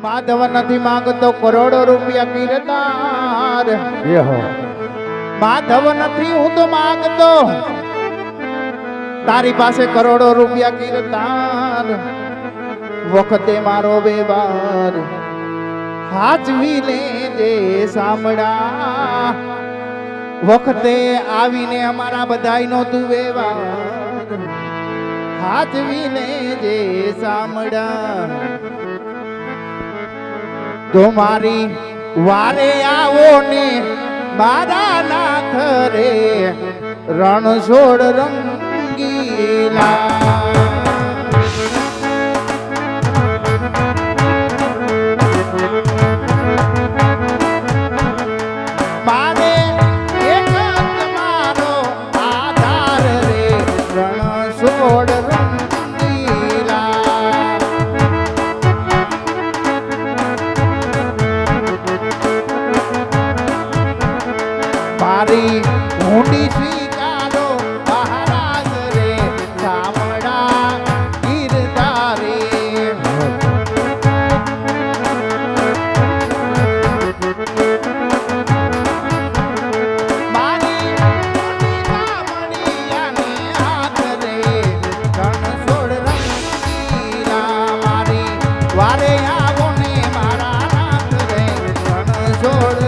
માધવ નથી માંગતો કરોડો રૂપિયા કીર્તાર માધવ નથી હું તો માંગતો તારી પાસે કરોડો રૂપિયા કીર્તાર વખતે મારો વ્યવહાર હાચવી લેજે સાંભળા વખતે આવીને અમારા બધાયનો તું વ્યવહાર હાચવી લેજે સાંભળા તો મારી વારે આવો ને મારા નાથ રે રણછોડ રંગીલા મારે એક જ મારો આધાર રે રણછોડ મારી ઊંડી સ્વીકારો મહારાજ રે સામડા ગીરધારે મારી ઊંડી સામડિયાને હાથ રે રણછોડ રંગીલા મારી વારે આવો ને મારા નાથ રે રણછોડ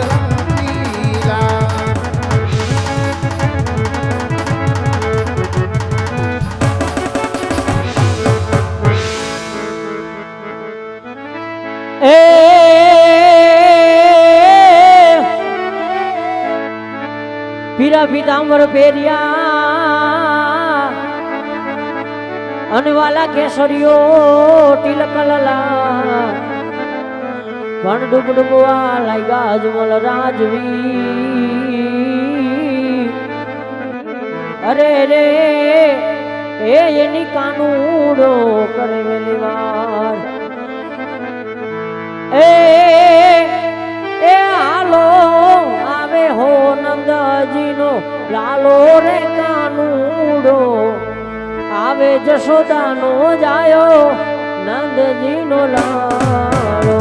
પીરા પીતાંબર પેરિયા અને વાલા કેસરીઓ તિલક લલા પણ ડૂબ ડૂબવા લાગ્યા અજમલ રાજવી અરે રે એની કાનુડો કરે વેલી વાર એ હાલો આવે હો નંદજીનો લાલો રે કાનુડો આવે જશોદાનો જાયો નંદજીનો લાલો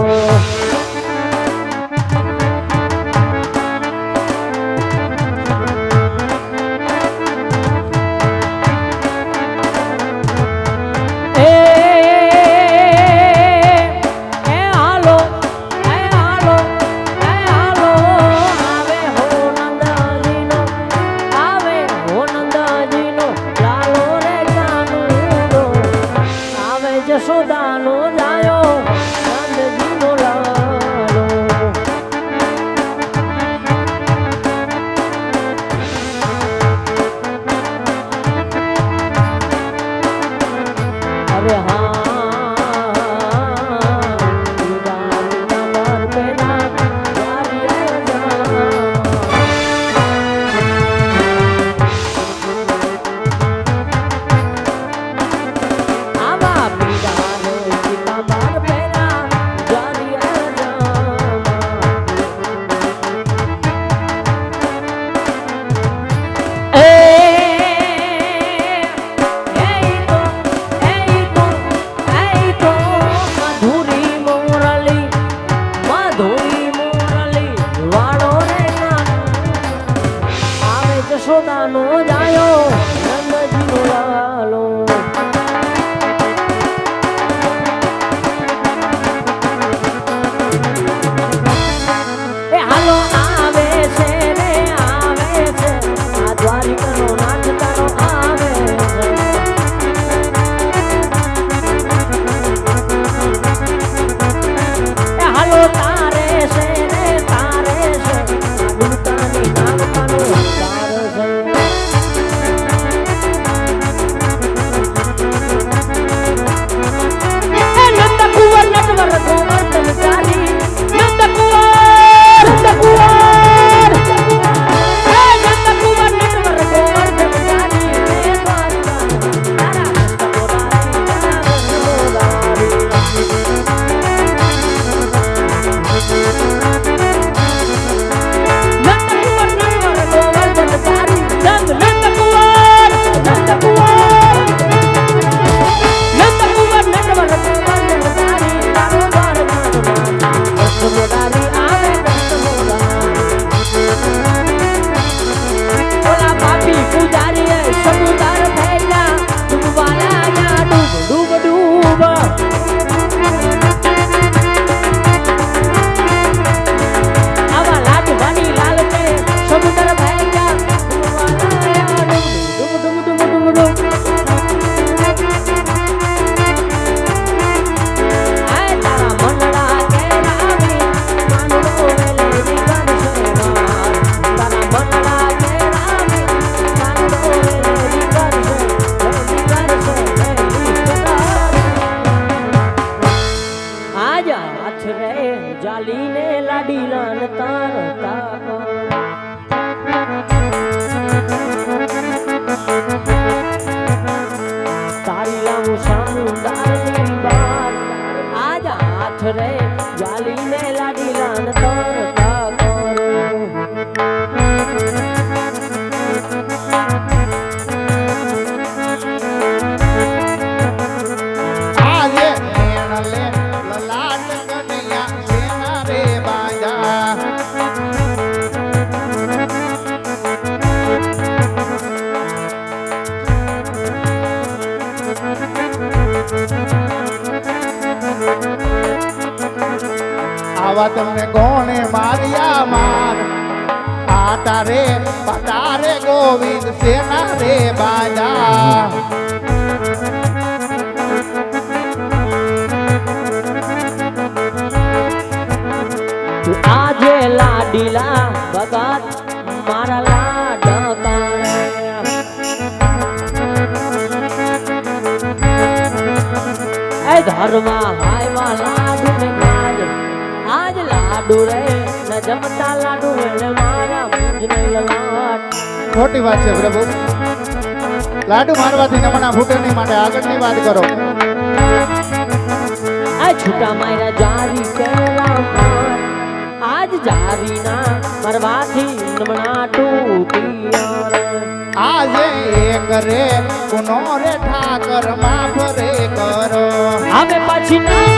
જશોદાનો જાયો હાથ રે જાલીને લાડીલાન તારતા તારી લાવું સામું ડાળી બાર આજ હાથ રે જાલીને લાડીલાન તારતા કરું આજે મેણ લે લલાટ કનૈયા સેના રે બાજા આવા તમને કોણે માર્યા માર આટા રે પટા રે ગોવિંદ સેના રે બાજા તું આજે લાડીલા ભગત મારા લાડ કરે એ ધર્મા હાયવા લાડુ ને કાજ આજ લાડુ રે ન જમતા લાડુ ને મારા મુંજ ને લલાટ ખોટી વાત છે પ્રભુ લાડુ મારવાથી નમણા ફૂટે નહીં માટે આગળની વાત કરો આ છૂટા માર્યા જારી કેલા માર આજ જારી ના મરવાથી નમણા તૂટી આજે એક રે કુનો રે ઠાકર માફ રે કરો હવે પછી ના